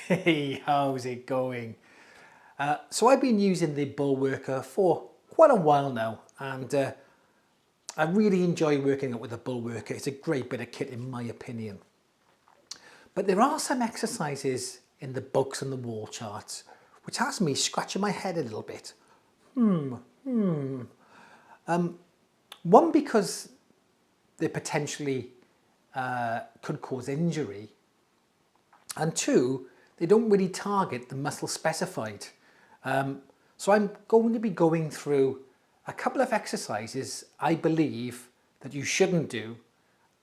Hey, how's it going? So I've been using the Bullworker for quite a while now, and I really enjoy working out with the Bullworker. It's a great bit of kit in my opinion. But there are some exercises in the books and the wall charts which has me scratching my head a little bit. One, because they potentially could cause injury, and two, they don't really target the muscle specified. So I'm going to be going through a couple of exercises I believe that you shouldn't do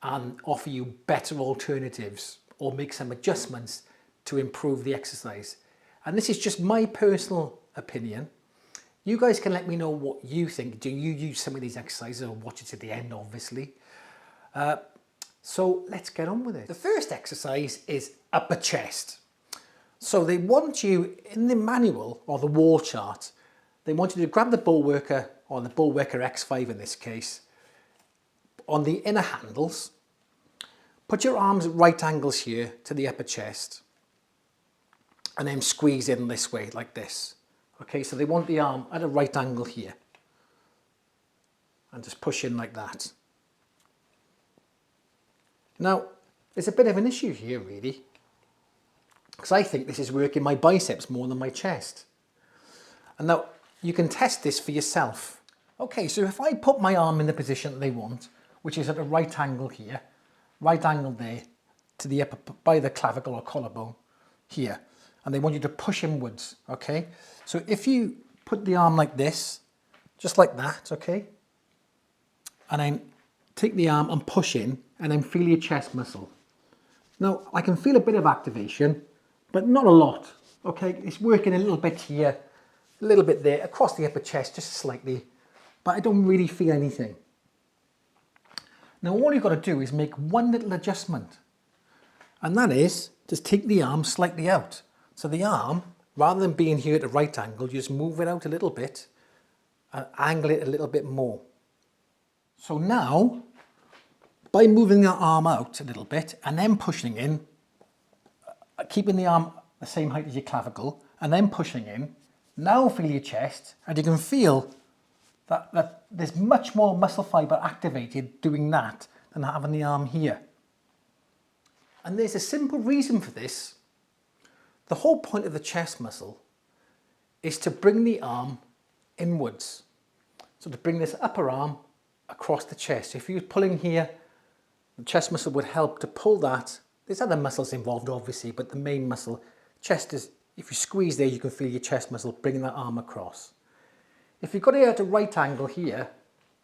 and offer you better alternatives or make some adjustments to improve the exercise. And this is just my personal opinion. You guys can let me know what you think. Do you use some of these exercises, or watch it to the end, obviously? So let's get on with it. The first exercise is upper chest. So they want you, in the manual or the wall chart, they want you to grab the Bullworker, or the Bullworker X5 in this case, on the inner handles, put your arms at right angles here to the upper chest, and then squeeze in this way, like this. Okay, so they want the arm at a right angle here, and just push in like that. Now, there's a bit of an issue here really, because I think this is working my biceps more than my chest. And now, you can test this for yourself. Okay, so if I put my arm in the position that they want, which is at a right angle here, right angle there, to the upper, by the clavicle or collarbone, here, and they want you to push inwards, okay? So if you put the arm like this, just like that, okay? And then take the arm and push in, and then feel your chest muscle. Now, I can feel a bit of activation, but not a lot, okay? It's working a little bit here, a little bit there, across the upper chest, just slightly, but I don't really feel anything. Now, all you've got to do is make one little adjustment, and that is just take the arm slightly out. So the arm, rather than being here at the right angle, you just move it out a little bit and angle it a little bit more. So now, by moving the arm out a little bit and then pushing in, keeping the arm the same height as your clavicle, and then pushing in, now feel your chest, and you can feel that there's much more muscle fibre activated doing that than having the arm here. And there's a simple reason for this. The whole point of the chest muscle is to bring the arm inwards. So to bring this upper arm across the chest. If you're pulling here, the chest muscle would help to pull that. There's other muscles involved obviously, but the main muscle, chest is, if you squeeze there, you can feel your chest muscle bringing that arm across. If you've got it at a right angle here,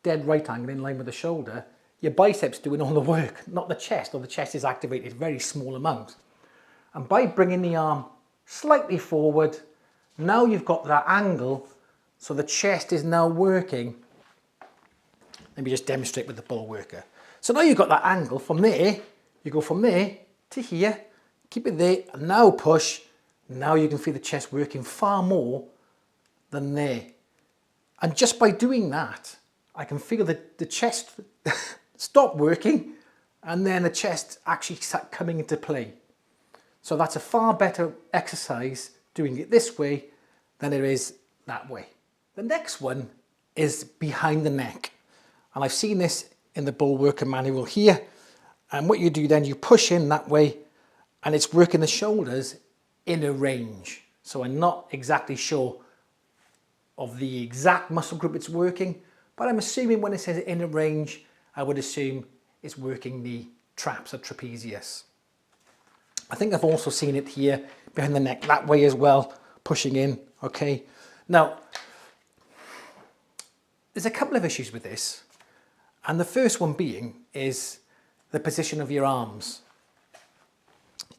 dead right angle in line with the shoulder, your biceps doing all the work, not the chest, or the chest is activated a very small amount. And by bringing the arm slightly forward, now you've got that angle, so the chest is now working. Let me just demonstrate with the Bullworker. So now you've got that angle from there, you go from there to here, keep it there, and now push. Now you can feel the chest working far more than there. And just by doing that, I can feel the chest stop working, and then the chest actually start coming into play. So that's a far better exercise doing it this way than it is that way. The next one is behind the neck. And I've seen this in the Bullworker manual here. And what you do then, you push in that way, and it's working the shoulders in a range. So I'm not exactly sure of the exact muscle group it's working, but I'm assuming when it says in a range, I would assume it's working the traps or trapezius. I think I've also seen it here behind the neck that way as well, pushing in, okay? Now, there's a couple of issues with this, and the first one being is the position of your arms,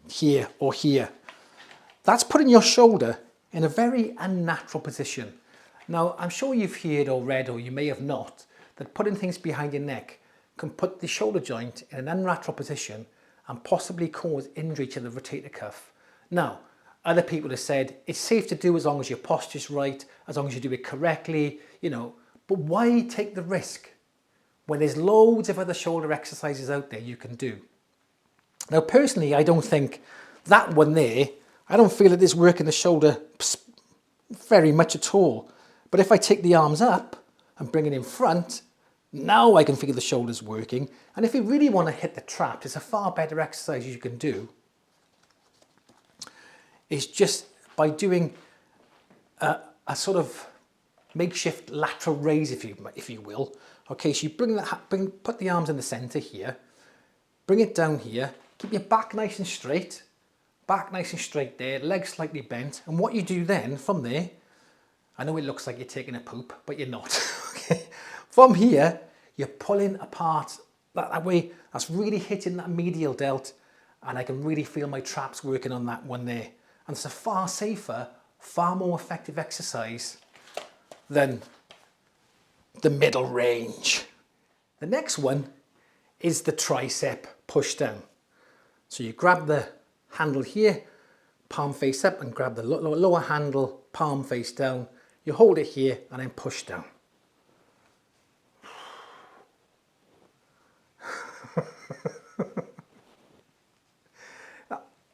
here or here. That's putting your shoulder in a very unnatural position. Now, I'm sure you've heard or read, or you may have not, that putting things behind your neck can put the shoulder joint in an unnatural position and possibly cause injury to the rotator cuff. Now, other people have said it's safe to do as long as your posture's right, as long as you do it correctly, you know, but why take the risk when there's loads of other shoulder exercises out there you can do? Now, personally, I don't think that one there I don't feel it is working the shoulder very much at all. But if I take the arms up and bring it in front, now I can feel the shoulders working. And if you really want to hit the traps, it's a far better exercise you can do. It's just by doing a sort of makeshift lateral raise, if you will. Okay, so you put the arms in the center here, bring it down here, keep your back nice and straight there, legs slightly bent. And what you do then from there, I know it looks like you're taking a poop, but you're not. Okay, from here, you're pulling apart that way. That's really hitting that medial delt, and I can really feel my traps working on that one there. And it's a far safer, far more effective exercise than the middle range. The next one is the tricep push down. So you grab the handle here, palm face up, and grab the lower handle, palm face down. You hold it here and then push down.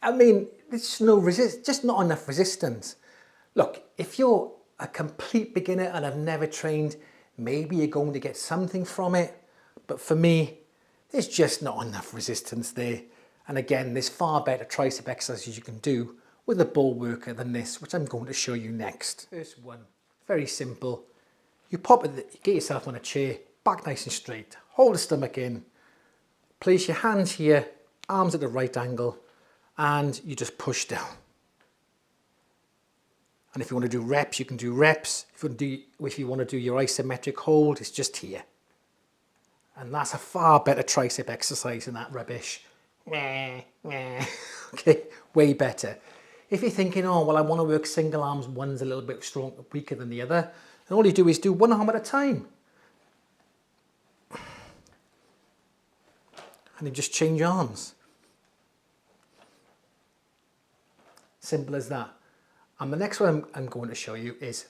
I mean, there's just not enough resistance. Look, if you're a complete beginner and have never trained, maybe you're going to get something from it. But for me, there's just not enough resistance there. And again, there's far better tricep exercises you can do with a Bullworker than this, which I'm going to show you next. First one, very simple. You pop it, you get yourself on a chair, back nice and straight, hold the stomach in, place your hands here, arms at the right angle, and you just push down. And if you want to do reps, you can do reps. If you want to do your isometric hold, it's just here. And that's a far better tricep exercise than that rubbish. Okay, way better. If you're thinking, oh, well, I want to work single arms, one's a little bit weaker than the other, and all you do is do one arm at a time. And you just change arms. Simple as that. And the next one I'm going to show you is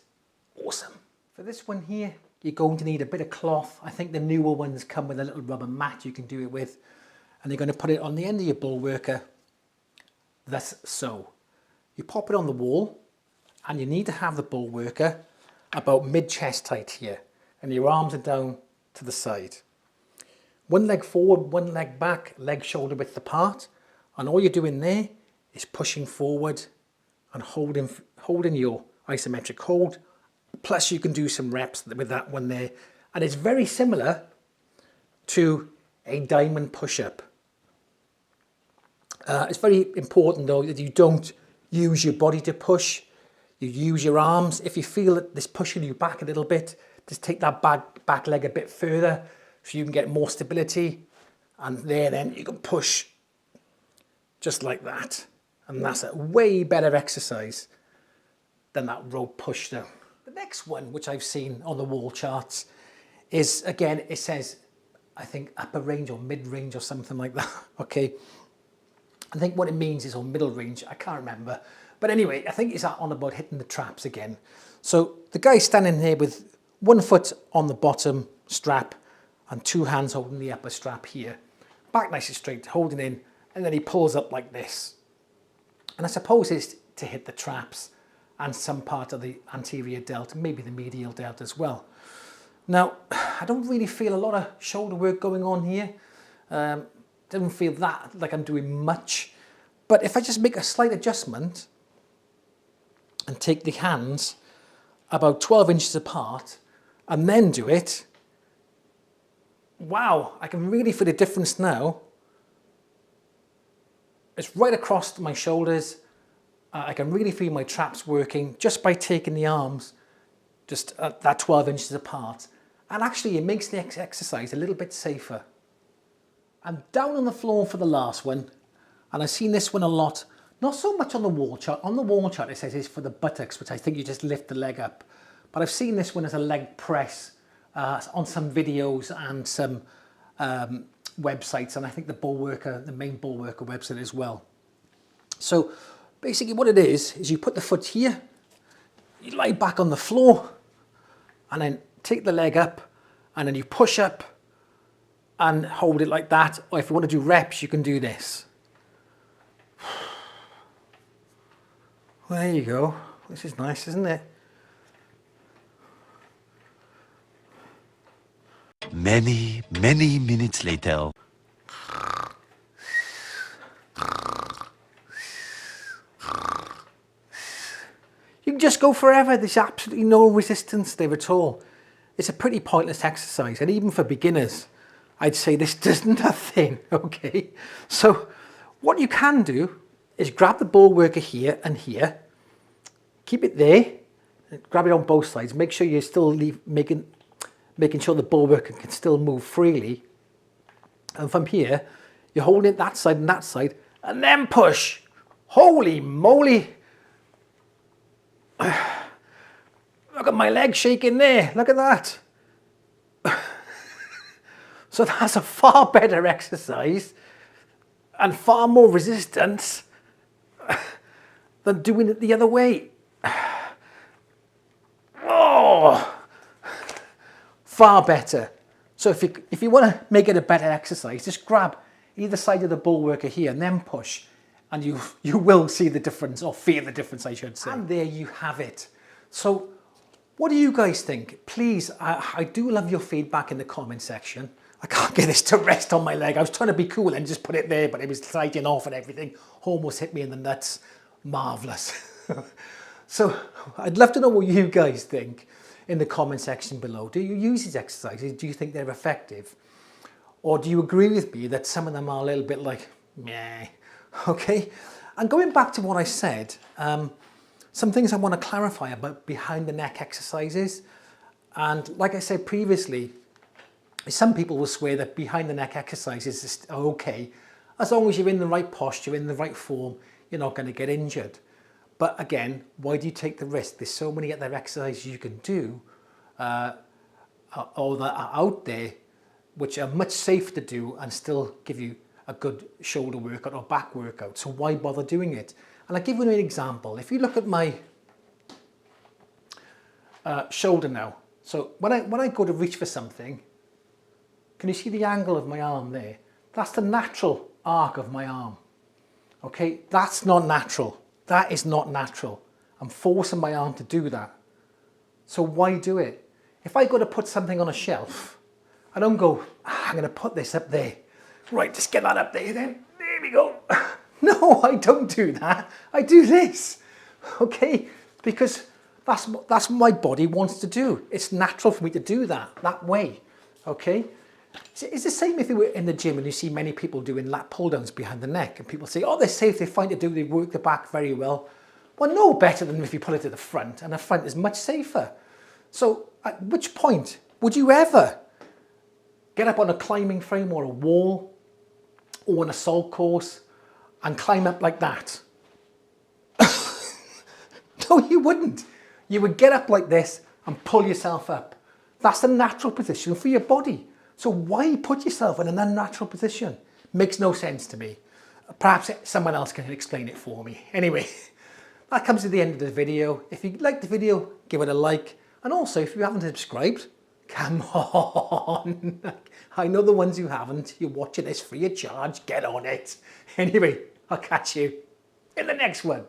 awesome. For this one here, you're going to need a bit of cloth. I think the newer ones come with a little rubber mat you can do it with. And you're going to put it on the end of your Bullworker. Thus so. You pop it on the wall, and you need to have the Bullworker about mid-chest height here. And your arms are down to the side. One leg forward, one leg back, leg shoulder width apart. And all you're doing there is pushing forward and holding your isometric hold. Plus you can do some reps with that one there. And it's very similar to a diamond push-up. It's very important though that you don't use your body to push. You use your arms. If you feel that this pushing you back a little bit, just take that back leg a bit further so you can get more stability. And then you can push just like that. And that's a way better exercise than that rope push down. The next one, which I've seen on the wall charts, is, again, it says, I think upper range or mid range or something like that. Okay. I think what it means is on middle range. I can't remember. But anyway, I think it's on about hitting the traps again. So the guy's standing here with one foot on the bottom strap and two hands holding the upper strap here. Back nice and straight, holding in, and then he pulls up like this. And I suppose it's to hit the traps and some part of the anterior delt, maybe the medial delt as well. Now, I don't really feel a lot of shoulder work going on here. Doesn't feel that like I'm doing much. But if I just make a slight adjustment and take the hands about 12 inches apart and then do it, wow, I can really feel the difference now. It's right across my shoulders. I can really feel my traps working just by taking the arms just at that 12 inches apart. And actually it makes the exercise a little bit safer. I'm down on the floor for the last one. And I've seen this one a lot. Not so much on the wall chart. On the wall chart it says it's for the buttocks, which I think you just lift the leg up. But I've seen this one as a leg press on some videos and some websites, and I think the Bullworker, the main Bullworker website as well. So basically what it is you put the foot here, you lie back on the floor, and then take the leg up, and then you push up and hold it like that. Or if you want to do reps, you can do this. Well, there you go. This is nice, isn't it? Many, many minutes later. You can just go forever. There's absolutely no resistance there at all. It's a pretty pointless exercise, and even for beginners, I'd say this does nothing, okay? So what you can do is grab the Bullworker here and here, keep it there, grab it on both sides, make sure you're still making sure the Bullworker can still move freely. And from here, you're holding it that side, and then push. Holy moly! Look at my leg shaking there, look at that. So that's a far better exercise and far more resistance than doing it the other way. Oh, far better. So if you want to make it a better exercise, just grab either side of the Bullworker here and then push, and you will see the difference, or feel the difference, I should say. And there you have it. So what do you guys think? Please, I do love your feedback in the comment section. I can't get this to rest on my leg. I was trying to be cool and just put it there, but it was sliding off and everything. Almost hit me in the nuts. Marvellous. So I'd love to know what you guys think in the comment section below. Do you use these exercises? Do you think they're effective? Or do you agree with me that some of them are a little bit like, meh? Okay. And going back to what I said, some things I want to clarify about behind the neck exercises. And like I said previously, some people will swear that behind the neck exercises are okay. As long as you're in the right posture, in the right form, you're not going to get injured. But again, why do you take the risk? There's so many other exercises you can do or that are out there which are much safer to do and still give you a good shoulder workout or back workout. So why bother doing it? And I'll give you an example. If you look at my shoulder now, so when I go to reach for something, can you see the angle of my arm there? That's the natural arc of my arm. Okay, that's not natural. That is not natural. I'm forcing my arm to do that. So why do it? If I go to put something on a shelf, I don't go, I'm going to put this up there. Right, just get that up there then. There we go. No, I don't do that. I do this. Okay, because that's what my body wants to do. It's natural for me to do that way. Okay. It's the same if you were in the gym and you see many people doing lat pull downs behind the neck, and people say, oh, they're safe, they're fine to do, they work the back very well. Well, no better than if you pull it to the front, and the front is much safer. So at which point would you ever get up on a climbing frame or a wall or an assault course and climb up like that? No, you wouldn't. You would get up like this and pull yourself up. That's the natural position for your body. So why put yourself in an unnatural position? Makes no sense to me. Perhaps someone else can explain it for me. Anyway, that comes to the end of the video. If you liked the video, give it a like. And also, if you haven't subscribed, come on. I know the ones who haven't. You're watching this free of charge. Get on it. Anyway, I'll catch you in the next one.